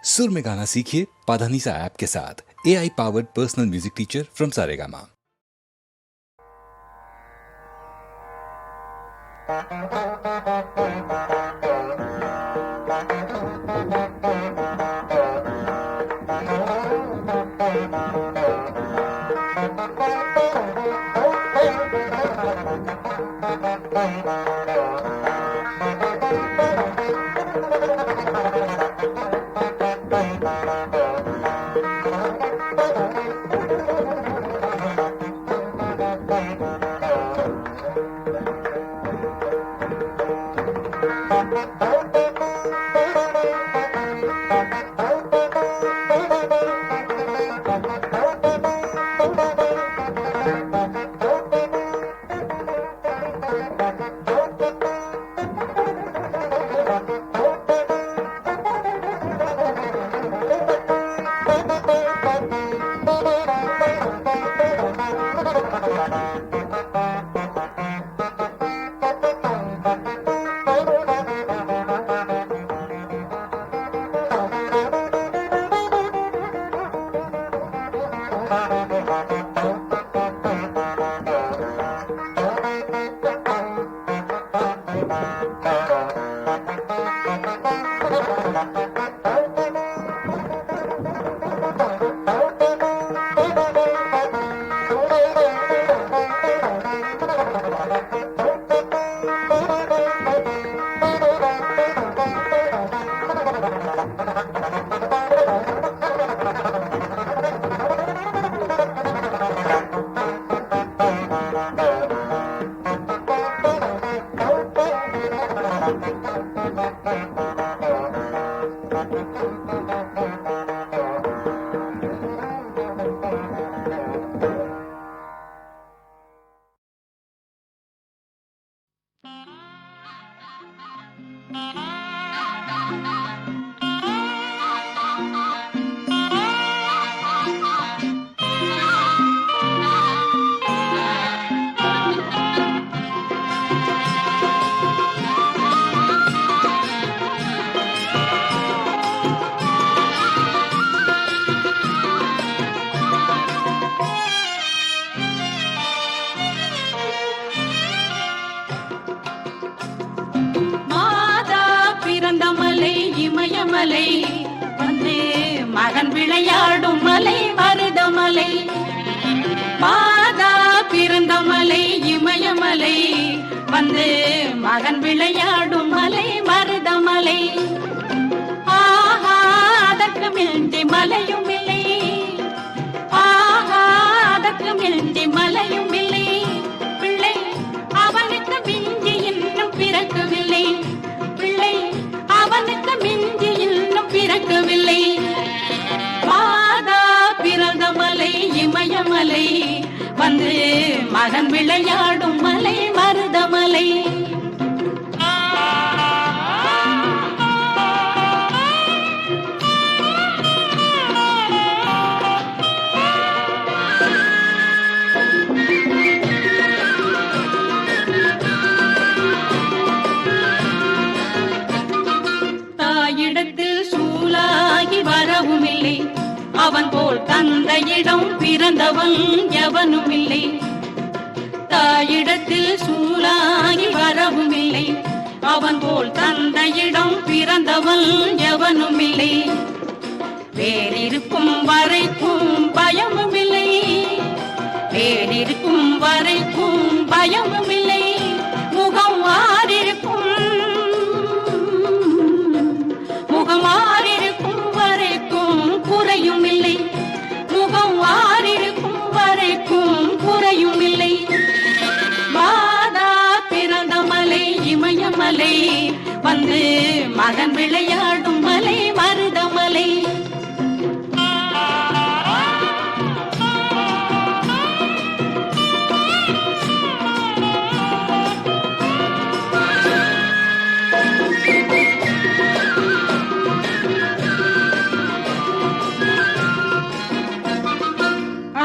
सुर में गाना सीखिए पाधानीसा ऐप के साथ। AI powered personal music teacher from Saregama. மலை வந்து மகன் விளையாடும் மலை மருதமலை. மாதா பிறந்த மலை இமயமலை வந்து மகன் விளையாடும் மலை மருதமலை. ஆஹா அதற்கு மிஞ்சி மலையும் இல்லை, ஆஹா அதற்கு மிஞ்சி மலையும் இல்லை. பிள்ளை அவனுக்கு மிஞ்சி இன்னும் பிறக்கவில்லை, பிள்ளை அவனுக்கு மிஞ்சி இன்னும் பிறக்கவில்லை. மாதா பிறந்த மலை இமயமலை வந்து மகன் விளையாடும் மலை மருதமலை. வரவும் இல்லை, அவன் போல் தந்தையிடம் பிறந்தவன் எவனும் இல்லை. தாயிடத்தில் சூழாகி வரவும் இல்லை, அவன் போல் தந்தையிடம் பிறந்தவன் எவனும் இல்லை. வேறிருக்கும் வரைக்கும் பயமும் இல்லை, வேறிருக்கும் வரைக்கும் பயமும் இல்லை. முகம் மாறிருக்கும், முகம் மாறிருக்கும் வரைக்கும் குறையும் இல்லை, முகம் மாறிருக்கும் வரைக்கும் குறையும் இல்லை. மாதா பிறந்த மலை இமயமலை வந்து மகன் விளையாடும் மலை மருதமலை.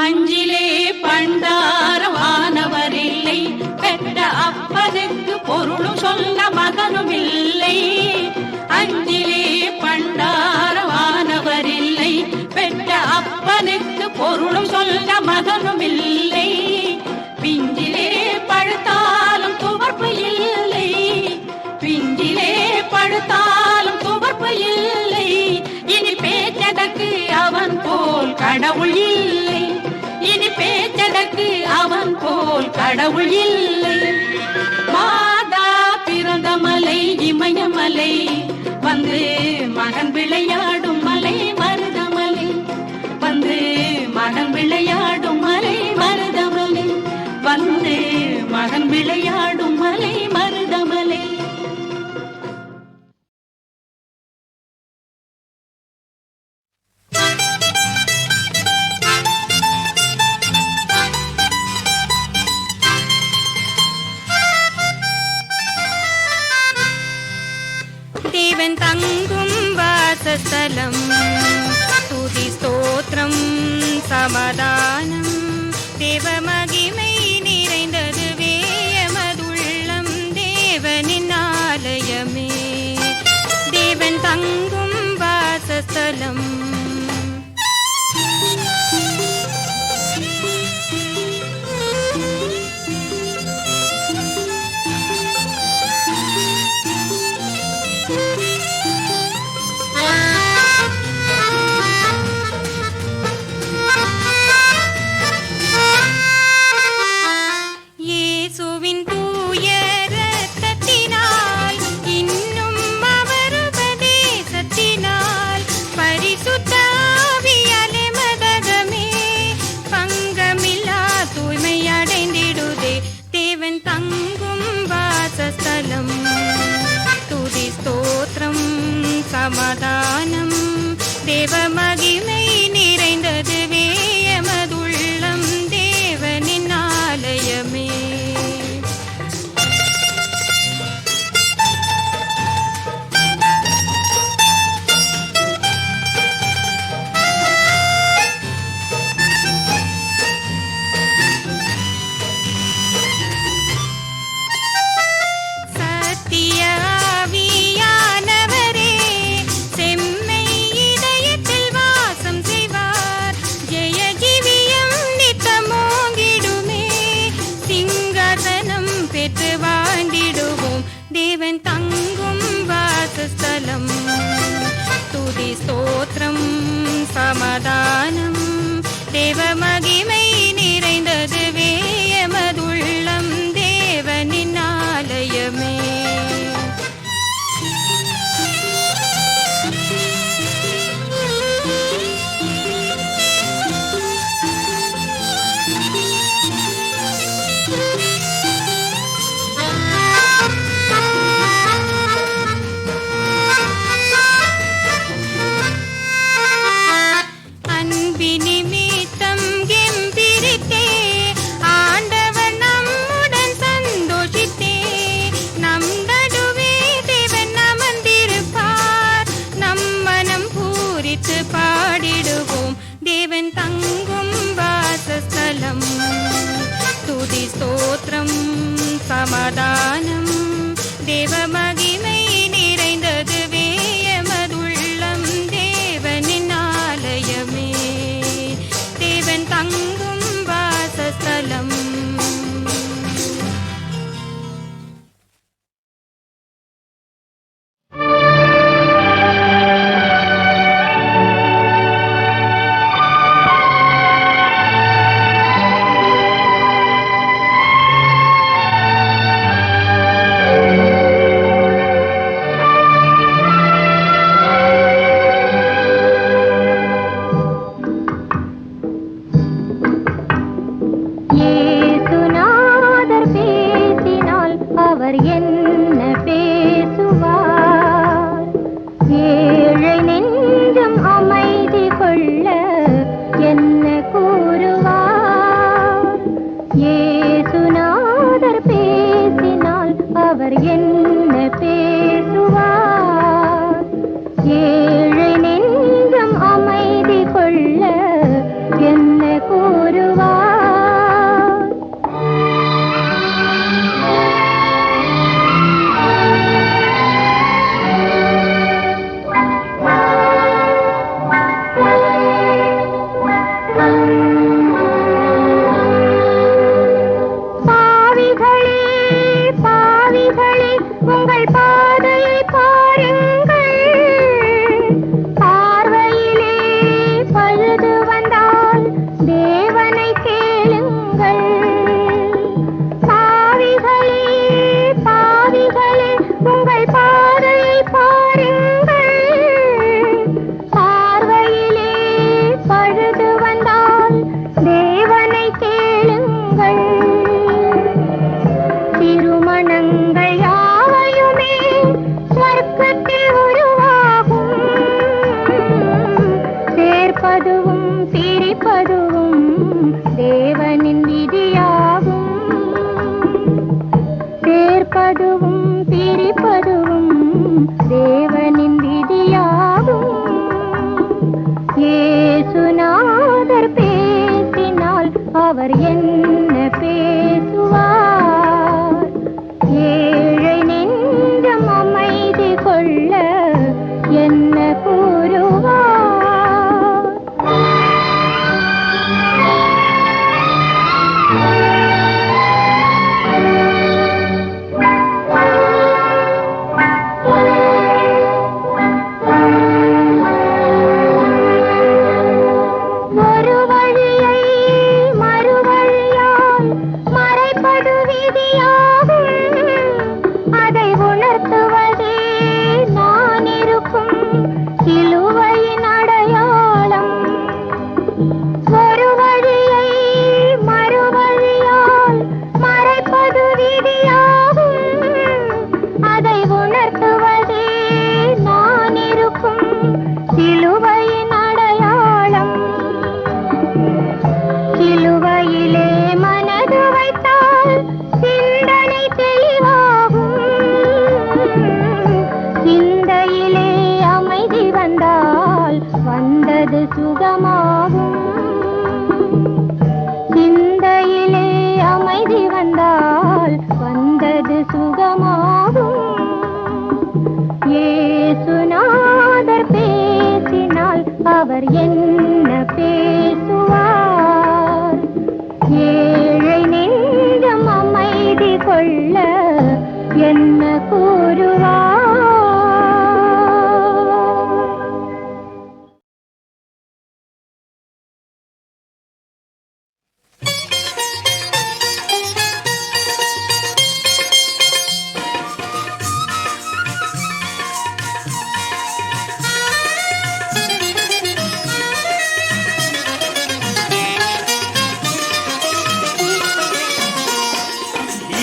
அஞ்சிலே பண்டாரமானவர் இல்லை, பெற்ற அப்பனுக்கு பொருளும் சொல்ல மகனும் இல்லை. அஞ்சிலே பேச்சதற்கு அவன் போல் கடவுள் இல்லை, இனி பேச்சதற்கு அவன் போல் கடவுள் இல்லை. மாதா பிறந்த மலை இமயமலை, வந்து மகன் விளையாடும் மலை மருதமலை, வந்து மகன் விளையாடும் மலை மருதமலை, வந்து மகன் விளையாடும் மலை மருதமலை. தேவன் தங்கும் வாசஸ்தலம், துதி ஸ்தோத்திரம் சமாதானம், தேவ மகிமை நிறைந்ததுவே எமதுள்ளம் தேவனின் ஆலயமே. தேவன் தங்கும் வாசஸ்தலம். இயேசுவின் தூய இரத்தத்தினால், இன்னும் அவர் உபதேசத்தினால், பரிசுத்த ஆவியால் எமதகமே பங்கமில்லா தூய்மை அடைந்திடுதே. தேவன் தங்கும் வாசஸ்தலம், துதி ஸ்தோத்திரம் சமாதானம், தேவ மகிமை நிறைந்ததுவே எமதுள்ளம் தேவனின் ஆலயமே. சத்திய ஆவியானவரே, செம்மை இதயத்தில் வாசம் செய்வார். ஜெய ஜீவியம் நித்தமோங்கிடுமே, சிங்காசனம் பெற்று வாழ்ந்திடுவோம். தேவன் தங்கும் வாசஸ்தலம், துதி ஸ்தோத்திரம் சமாதானம், தேவ மகிமை நிறைந்ததுவே எமதுள்ளம் தேவனின் ஆலயமே. அன்பினிமித்தம் கெம்பிரித்தே, ஆண்டவர் நம்முடன் சந்தோஷித்தே, நம் நடுவே தேவன் அமர்ந்திருப்பார். நம் மனம் பூரித்து பாடிடுவோம். தேவன் தங்கும் வாசஸ்தலம், துதி ஸ்தோத்திரம் சமாதானம், தேவ மகிமை நிறைந்ததுவே எமதுள்ளம் தேவனின் ஆலயமே. தேவன் தங்கும் வாசஸ்தலம். ஏசுநாதர் பேசினால் அவர் என்ன பேசுவார்? ஏழை நெஞ்சம் அமைதி கொள்ள என்ன கூறுவார்? அவர் என்ன பேசுவார்? ஏழை நெஞ்சம் அமைதி கொள்ள என்ன கூறுவார்?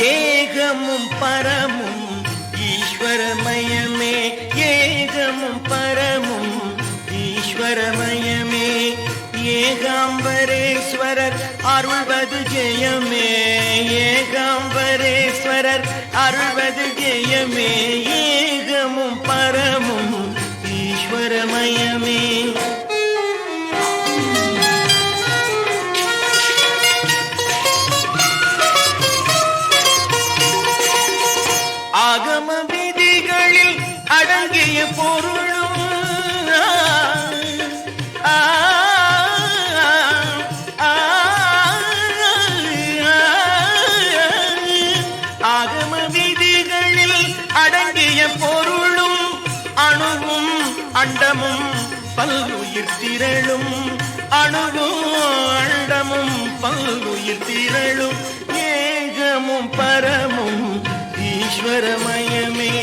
ஏகமும் பரமும் ஈஸ்வரமயமே, ஏகமும் பரமும் ஈஸ்வரமயமே, ஏகாம்பரேஸ்வரர் அருள்வது ஜெயமே, ஏகாம்பரேஸ்வரர் அருள்வது ஜெயமே, ஏகமும் பரமும் ஈஸ்வரமயமே. ஆகம விதிகளில் அடங்கிய பொருளும் ஆகம விதிகளில் அடங்கிய பொருளும் அணுவும் அண்டமும் பல்லுயிர் திரளும், அணுவும் அண்டமும் பல்லுயிர் திரளும், ஏகமும் பரமும் ஈஸ்வரமயமே.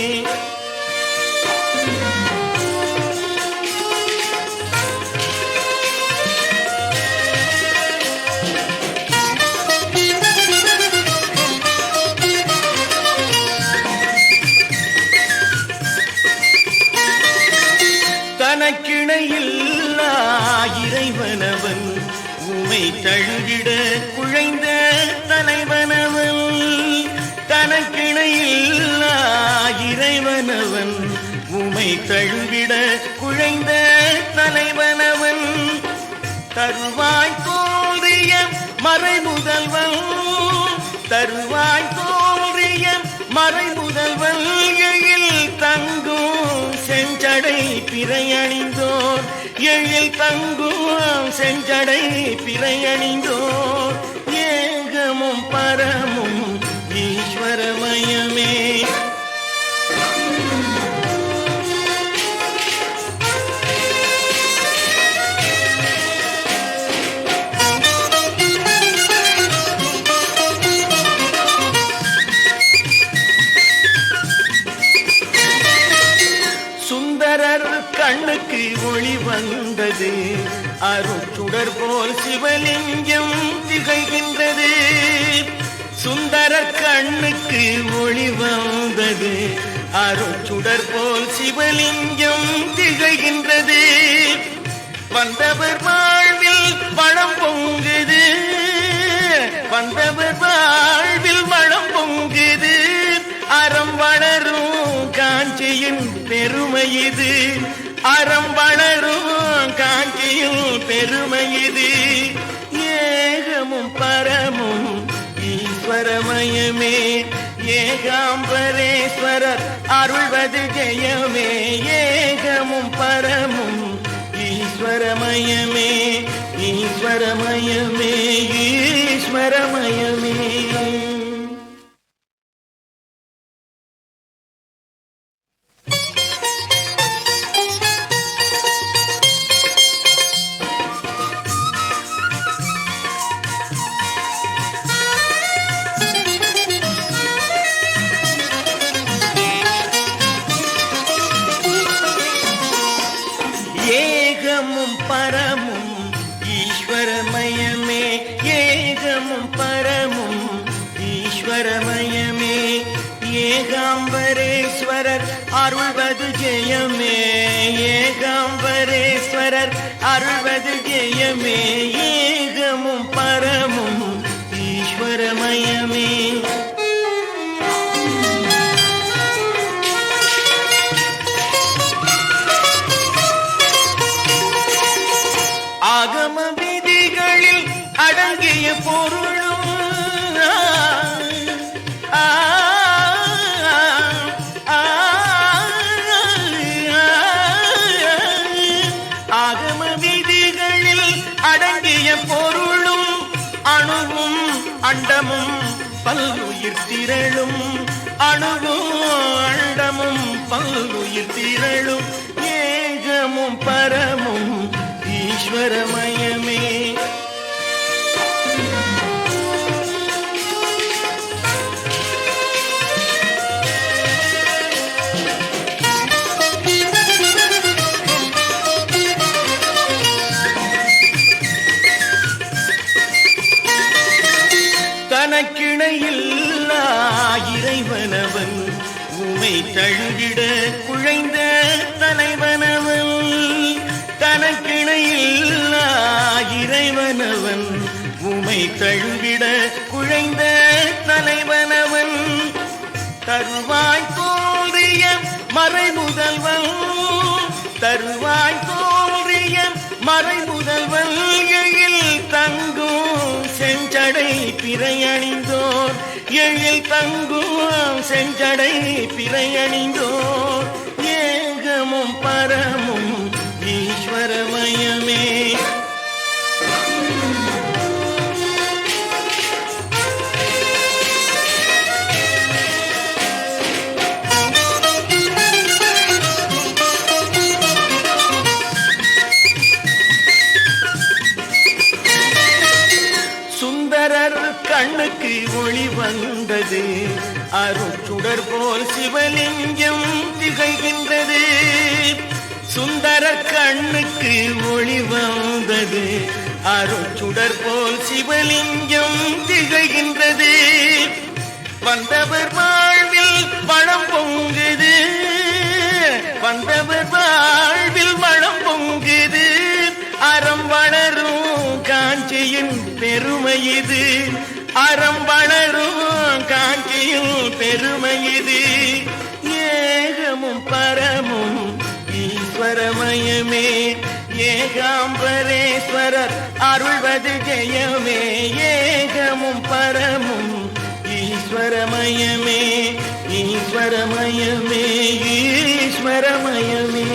தனக்கிணையில்லா இறைவனவன், உமை தழுவிட குழைந்த தலைவனவன், தனக்கிணையில்லா இறைவனவன், உமை தழுவிட குழைந்த தலைவனவன், தருவாய் தோன்றிய மறைமுதல்வன், தருவாய் தோன்றிய மறைமுதல்வன், எழில் தங்கும் செஞ்சடை பிறையணிந்தோர், எழில் தங்கும் செஞ்சடை பிறையணிந்தோர், ஏகமும் பரமும் ஈஸ்வரமயமே. சுந்தரர் கண்ணுக்கு ஒளி வந்தது, அருட்சுடர் போல் சிவலிங்கம் திகழ்கின்றது, சுந்தரர் கண்ணுக்கு ஒளி வந்தது, அருட்சுடர் போல் சிவலிங்கம் திகழ்கின்றது, வந்தவர் வாழ்வில் வளம் பொங்குது, வந்தவர் வாழ்வில் வளம் பொங்குது, அறம் வளரும் காஞ்சியின் பெருமை இது, அறம் வளரும் காஞ்சியின் பெருமை இது. ஏகமும் பரமும் ஈஸ்வரமயமே, ஏகாம்பரேஸ்வரர் அருள்வது ஜெயமே. ஏகமும் பரமும் ஈஸ்வரமயமே, ஈஸ்வரமயமே, ஈஸ்வரமயமே. ஏகமும் பரமும் ஈஸ்வரமயமே, ஏகமும் பரமும் ஈஸ்வரமயமே. ஏகாம்பரேஸ்வரர் அருள்வது ஜெயமே, ஏகாம்பரேஸ்வரர் அருள்வது ஜெயமே. ஏகமும் பரமும் ஈஸ்வரமயமே. ஆகம விதிகளில் அடங்கிய பொருளும் ஆகம விதிகளில் அடங்கிய பொருளும் அணுவும் அண்டமும் பல்லுயிர் திரளும், அணுவும் அண்டமும் பல்லுயிர் திரளும். ஏகமும் பரமும் ஈஸ்வரமயமே. தனக்கிணையில்லா இறைவனவன், உமை தழுவிட குழைந்த தலைவனவன். தனக்கிணையில்லா இறைவனவன், உமை தழுவிட குழைந்த தலைவனவன். தருவாய் தோன்றிய மறைமுதல்வன், தருவாய் தோன்றிய மறைமுதல்வன். எழில் தங்கும் செஞ்சடை பிறையணிந்தோர், எழில் தங்கும் செஞ்சடை பிறையணிந்தோர். ஏகமும் பரமும் ஈஸ்வரமயமே. சுந்தரர் கண்ணுக்கு ஒளி வந்தது, அருட்சுடர் போல் சிவலிங்கம் திகழ்கின்றது. சுந்தரர் கண்ணுக்கு ஒளி வந்தது, அருட்சுடர் போல் சிவலிங்கம் திகழ்கின்றது. வந்தவர் வாழ்வில் வளம் பொங்குது, வந்தவர் வாழ்வில் வளம் பொங்குது. அறம் வளரும் காஞ்சியின் பெருமை இது, அறம் வளரும் காஞ்சியின் பெருமை இது. ஏகமும் பரமும் ஈஸ்வரமயமே, ஏகாம்பரேஸ்வரர் அருள்வது ஜெயமே. ஏகமும் பரமும் ஈஸ்வரமயமே, ஈஸ்வரமயமே, ஈஸ்வரமயமே.